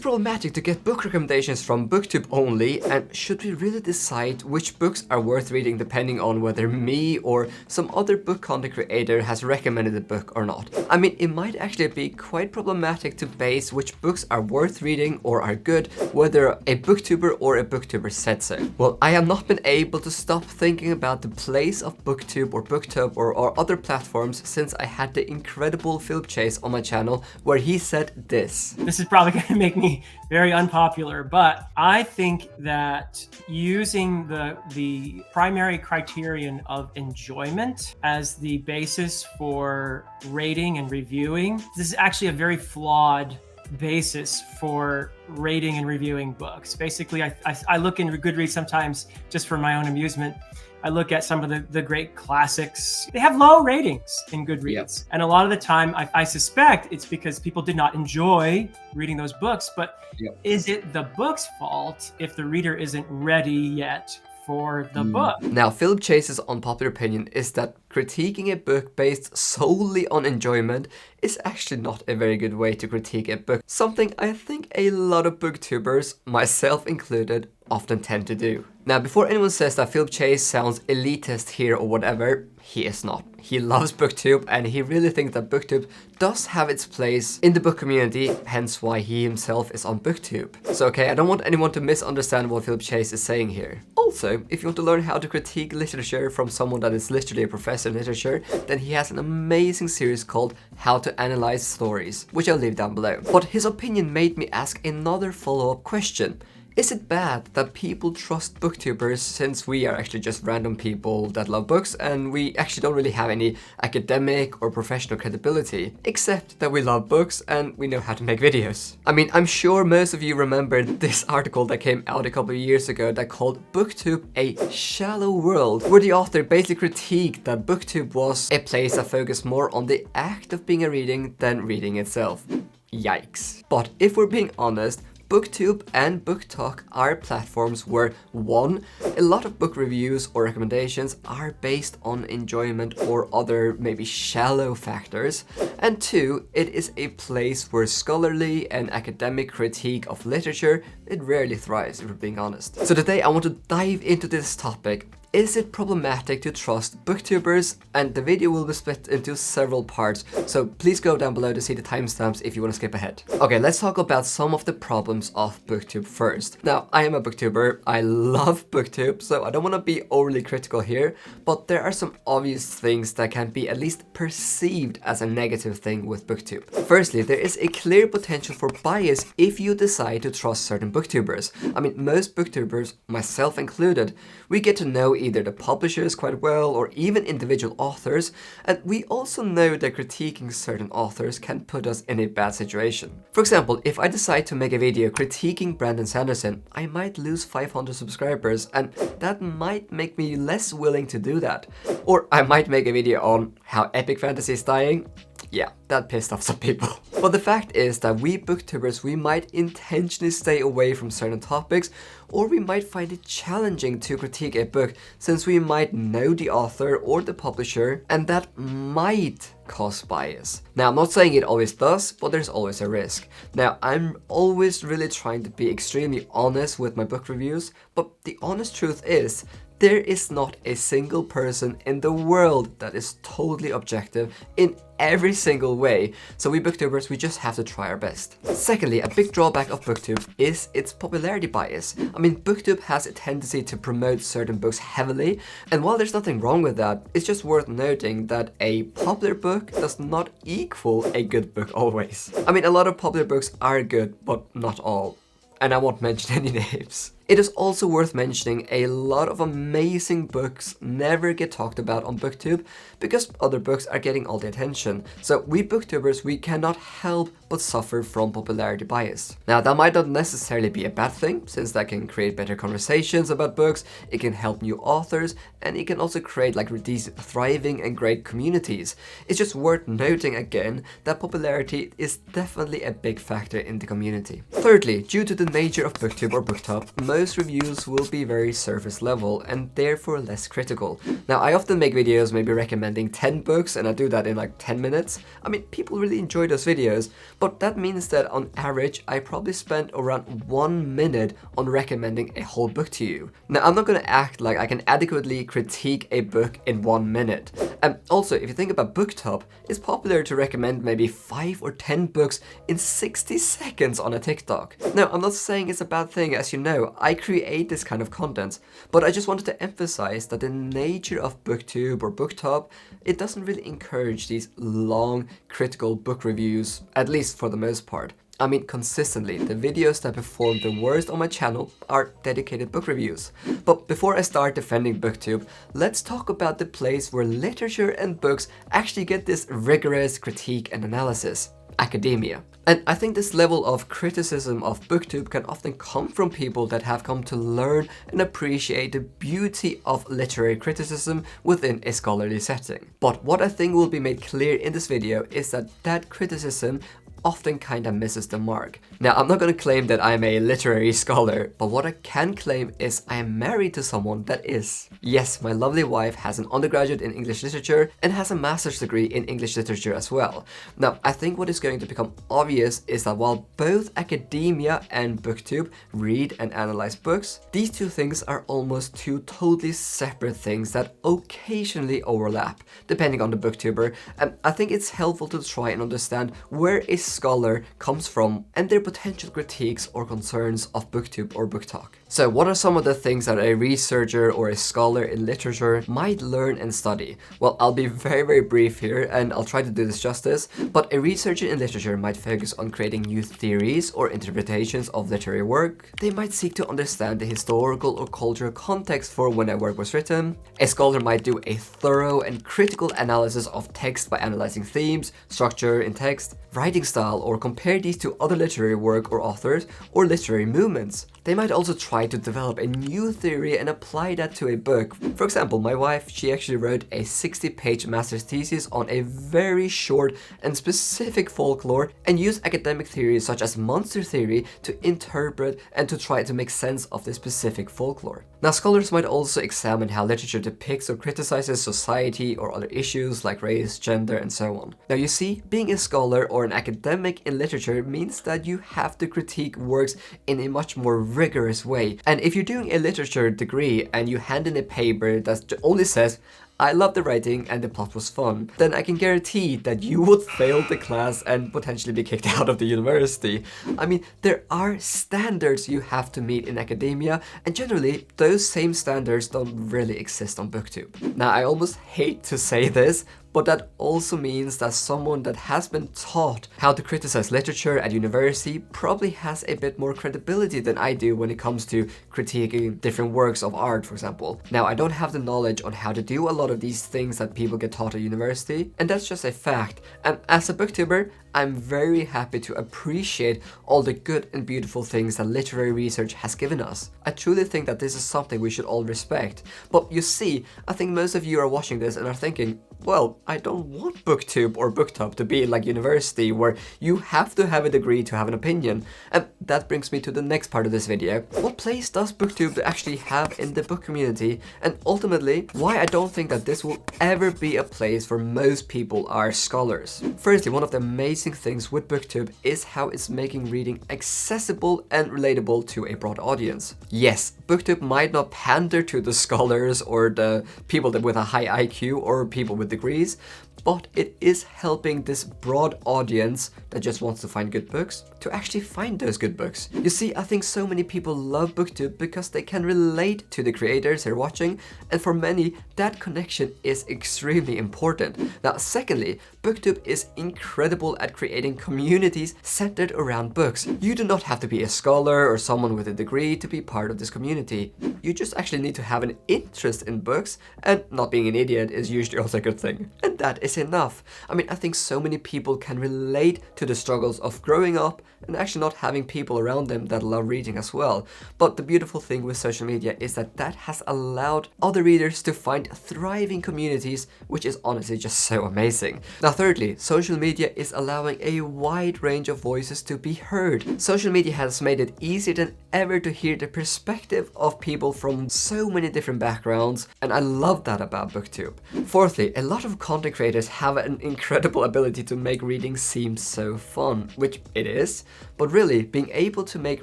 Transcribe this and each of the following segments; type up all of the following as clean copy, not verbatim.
problematic to get book recommendations from Booktube only, and should we really decide which books are worth reading depending on whether me or some other book content creator has recommended the book or not? I mean, it might actually be quite problematic to base which books are worth reading or are good, whether a booktuber or a booktuber said so. Well, I have not been able to stop thinking about the place of Booktube or Booktube or other platforms since I had the incredible Philip Chase on my channel where he said this. This is probably going to make me very unpopular, but I think that using the primary criterion of enjoyment as the basis for rating and reviewing, this is actually a very flawed basis for rating and reviewing books. Basically, I look in Goodreads sometimes just for my own amusement. I look at some of the great classics. They have low ratings in Goodreads. Yep. And a lot of the time, I suspect it's because people did not enjoy reading those books. But yep. Is it the book's fault if the reader isn't ready yet for the book? Now, Philip Chase's unpopular opinion is that critiquing a book based solely on enjoyment is actually not a very good way to critique a book. Something I think a lot of booktubers, myself included, often tend to do. Now, before anyone says that Philip Chase sounds elitist here or whatever, he is not. He loves Booktube and he really thinks that Booktube does have its place in the book community, hence why he himself is on Booktube. So okay, I don't want anyone to misunderstand what Philip Chase is saying here. Also, if you want to learn how to critique literature from someone that is literally a professor in literature, then he has an amazing series called How to Analyse Stories, which I'll leave down below. But his opinion made me ask another follow-up question. Is it bad that people trust booktubers since we are actually just random people that love books and we actually don't really have any academic or professional credibility, except that we love books and we know how to make videos? I mean, I'm sure most of you remember this article that came out a couple of years ago that called Booktube a shallow world, where the author basically critiqued that Booktube was a place that focused more on the act of being a reading than reading itself. Yikes. But if we're being honest, Booktube and booktok are platforms where 1. A lot of book reviews or recommendations are based on enjoyment or other maybe shallow factors, and 2. It is a place where scholarly and academic critique of literature, it rarely thrives, if we're being honest. So today I want to dive into this topic. Is it problematic to trust booktubers? And the video will be split into several parts, so please go down below to see the timestamps if you want to skip ahead. Okay, let's talk about some of the problems of Booktube first. Now, I am a booktuber, I love Booktube, so I don't want to be overly critical here, but there are some obvious things that can be at least perceived as a negative thing with Booktube. Firstly, there is a clear potential for bias if you decide to trust certain booktubers. I mean, most booktubers, myself included, we get to know either the publishers quite well or even individual authors, and we also know that critiquing certain authors can put us in a bad situation. For example, if I decide to make a video critiquing Brandon Sanderson, I might lose 500 subscribers, and that might make me less willing to do that. Or I might make a video on how epic fantasy is dying. Yeah, that pissed off some people. But the fact is that we booktubers, we might intentionally stay away from certain topics, or we might find it challenging to critique a book since we might know the author or the publisher, and that might cause bias. Now, I'm not saying it always does, but there's always a risk. Now, I'm always really trying to be extremely honest with my book reviews, but the honest truth is, there is not a single person in the world that is totally objective in every single way, so we booktubers, we just have to try our best. Secondly, a big drawback of Booktube is its popularity bias. I mean, Booktube has a tendency to promote certain books heavily, and while there's nothing wrong with that, it's just worth noting that a popular book does not equal a good book always. I mean, a lot of popular books are good, but not all. And I won't mention any names. It is also worth mentioning a lot of amazing books never get talked about on Booktube because other books are getting all the attention. So we booktubers, we cannot help but suffer from popularity bias. Now, that might not necessarily be a bad thing, since that can create better conversations about books, it can help new authors, and it can also create like these thriving and great communities. It's just worth noting again that popularity is definitely a big factor in the community. Thirdly, due to the nature of Booktube or booktok, most reviews will be very surface level and therefore less critical. Now, I often make videos maybe recommending 10 books, and I do that in like 10 minutes. I mean, people really enjoy those videos, but that means that on average, I probably spend around 1 minute on recommending a whole book to you. Now, I'm not gonna act like I can adequately critique a book in 1 minute. And also, if you think about Booktube, it's popular to recommend maybe 5 or 10 books in 60 seconds on a TikTok. Now, I'm not saying it's a bad thing, as you know, I create this kind of content, but I just wanted to emphasize that the nature of Booktube or Booktube, it doesn't really encourage these long, critical book reviews, at least for the most part. I mean, consistently, the videos that perform the worst on my channel are dedicated book reviews. But before I start defending Booktube, let's talk about the place where literature and books actually get this rigorous critique and analysis: academia. And I think this level of criticism of Booktube can often come from people that have come to learn and appreciate the beauty of literary criticism within a scholarly setting. But what I think will be made clear in this video is that that criticism often kinda misses the mark. Now, I'm not gonna claim that I'm a literary scholar, but what I can claim is I am married to someone that is. Yes, my lovely wife has an undergraduate in English literature and has a master's degree in English literature as well. Now, I think what is going to become obvious is that while both academia and Booktube read and analyze books, these two things are almost two totally separate things that occasionally overlap, depending on the booktuber, and I think it's helpful to try and understand where a scholar comes from and their potential critiques or concerns of Booktube or Booktok. So what are some of the things that a researcher or a scholar in literature might learn and study? Well, I'll be very brief here and I'll try to do this justice, but a researcher in literature might focus on creating new theories or interpretations of literary work. They might seek to understand the historical or cultural context for when a work was written. A scholar might do a thorough and critical analysis of text by analyzing themes, structure in text, writing style, or compare these to other literary work or authors or literary movements. They might also try to develop a new theory and apply that to a book. For example, my wife, she actually wrote a 60-page master's thesis on a very short and specific folklore and used academic theories such as monster theory to interpret and to try to make sense of this specific folklore. Now, scholars might also examine how literature depicts or criticizes society or other issues like race, gender, and so on. Now, you see, being a scholar or an academic in literature means that you have to critique works in a much more rigorous way. And if you're doing a literature degree and you hand in a paper that only says, "I love the writing and the plot was fun," then I can guarantee that you would fail the class and potentially be kicked out of the university. I mean, there are standards you have to meet in academia, and generally, those same standards don't really exist on Booktube. Now, I almost hate to say this, but that also means that someone that has been taught how to criticize literature at university probably has a bit more credibility than I do when it comes to critiquing different works of art, for example. Now, I don't have the knowledge on how to do a lot of these things that people get taught at university, and that's just a fact. And as a booktuber, I'm very happy to appreciate all the good and beautiful things that literary research has given us. I truly think that this is something we should all respect. But you see, I think most of you are watching this and are thinking, well, I don't want Booktube or Booktube to be like university where you have to have a degree to have an opinion. And that brings me to the next part of this video. What place does Booktube actually have in the book community? And ultimately, why I don't think that this will ever be a place where most people are scholars. Firstly, one of the amazing things with Booktube is how it's making reading accessible and relatable to a broad audience. Yes, Booktube might not pander to the scholars or the people with a high IQ or people with degrees, but it is helping this broad audience that just wants to find good books to actually find those good books. You see, I think so many people love Booktube because they can relate to the creators they're watching, and for many, that connection is extremely important. Now, secondly, Booktube is incredible at creating communities centered around books. You do not have to be a scholar or someone with a degree to be part of this community. You just actually need to have an interest in books, and not being an idiot is usually also a good thing. And that is enough. I mean, I think so many people can relate to the struggles of growing up and actually not having people around them that love reading as well. But the beautiful thing with social media is that that has allowed other readers to find thriving communities, which is honestly just so amazing. Now, thirdly, social media is allowing a wide range of voices to be heard. Social media has made it easier than ever to hear the perspective of people from so many different backgrounds, and I love that about Booktube. Fourthly, a lot of content creators creators have an incredible ability to make reading seem so fun, which it is, but really, being able to make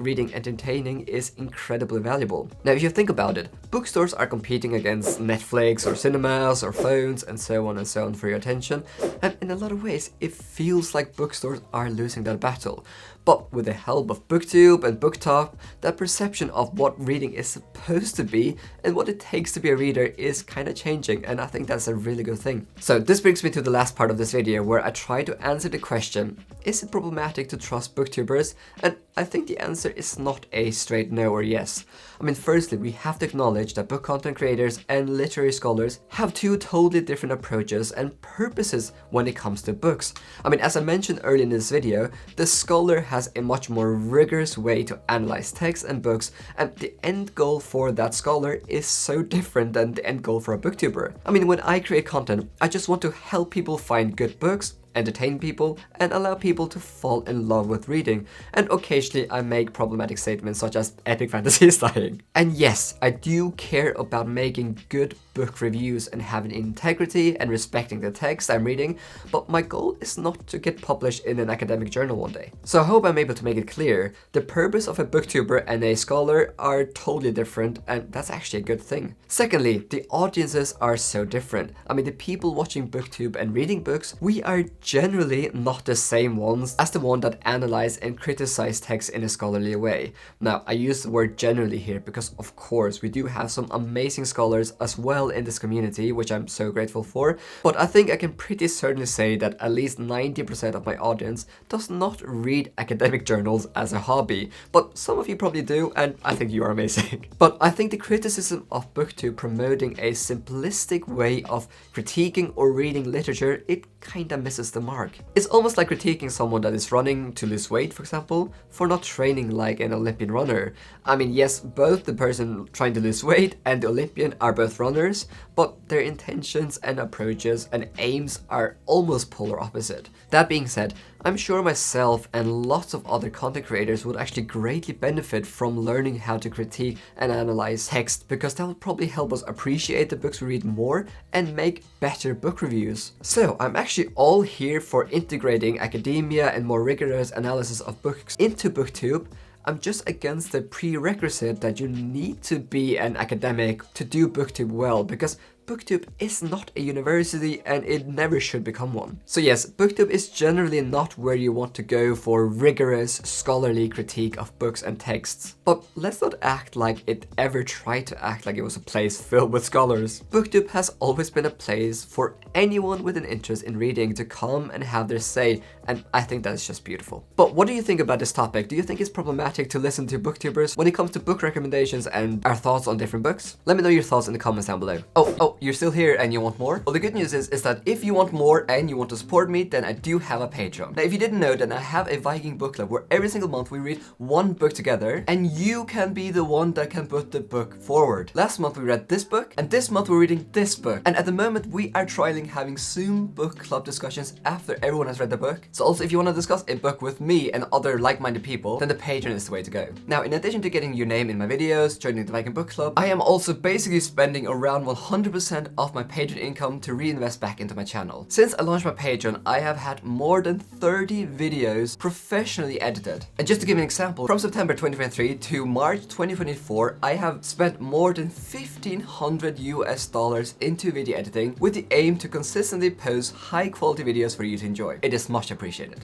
reading entertaining is incredibly valuable. Now, if you think about it, bookstores are competing against Netflix or cinemas or phones and so on for your attention, and in a lot of ways, it feels like bookstores are losing that battle. But with the help of Booktube and booktok, that perception of what reading is supposed to be and what it takes to be a reader is kind of changing, and I think that's a really good thing. So this brings me to the last part of this video where I try to answer the question, is it problematic to trust booktubers? And I think the answer is not a straight no or yes. I mean, firstly, we have to acknowledge that book content creators and literary scholars have two totally different approaches and purposes when it comes to books. I mean, as I mentioned earlier in this video, the scholar has a much more rigorous way to analyze text and books, and the end goal for that scholar is so different than the end goal for a booktuber. I mean, when I create content, I just want to help people find good books, entertain people, and allow people to fall in love with reading. And occasionally I make problematic statements such as epic fantasy is dying. And yes, I do care about making good book reviews and having integrity and respecting the text I'm reading, but my goal is not to get published in an academic journal one day. So I hope I'm able to make it clear, the purpose of a booktuber and a scholar are totally different, and that's actually a good thing. Secondly, the audiences are so different. I mean, the people watching Booktube and reading books, we are generally not the same ones as the one that analyze and criticize text in a scholarly way. Now, I use the word generally here because of course we do have some amazing scholars as well in this community, which I'm so grateful for, but I think I can pretty certainly say that at least 90% of my audience does not read academic journals as a hobby, but some of you probably do, and I think you are amazing. But I think the criticism of Booktube promoting a simplistic way of critiquing or reading literature, it kinda misses the mark. It's almost like critiquing someone that is running to lose weight, for example, for not training like an Olympian runner. I mean, yes, both the person trying to lose weight and the Olympian are both runners, but their intentions and approaches and aims are almost polar opposite. That being said, I'm sure myself and lots of other content creators would actually greatly benefit from learning how to critique and analyze text, because that would probably help us appreciate the books we read more and make better book reviews. So I'm actually all here for integrating academia and more rigorous analysis of books into Booktube. I'm just against the prerequisite that you need to be an academic to do Booktube well, because Booktube is not a university and it never should become one. So yes, Booktube is generally not where you want to go for rigorous scholarly critique of books and texts. But let's not act like it ever tried to act like it was a place filled with scholars. Booktube has always been a place for anyone with an interest in reading to come and have their say, and I think that is just beautiful. But what do you think about this topic? Do you think it's problematic to listen to booktubers when it comes to book recommendations and our thoughts on different books? Let me know your thoughts in the comments down below. Oh, you're still here and you want more? Well, the good news is that if you want more and you want to support me, then I do have a Patreon. Now, if you didn't know, then I have a Viking book club where every single month we read one book together, and you can be the one that can put the book forward. Last month we read this book, and this month we're reading this book. And at the moment we are trialing having Zoom book club discussions after everyone has read the book. So also if you want to discuss a book with me and other like-minded people, then the Patreon is the way to go. Now, in addition to getting your name in my videos, joining the Viking book club, I am also basically spending around 100% of my Patreon income to reinvest back into my channel. Since I launched my Patreon, I have had more than 30 videos professionally edited. And just to give an example, from September 2023 to March 2024, I have spent more than $1,500 into video editing with the aim to consistently post high quality videos for you to enjoy. It is much appreciated.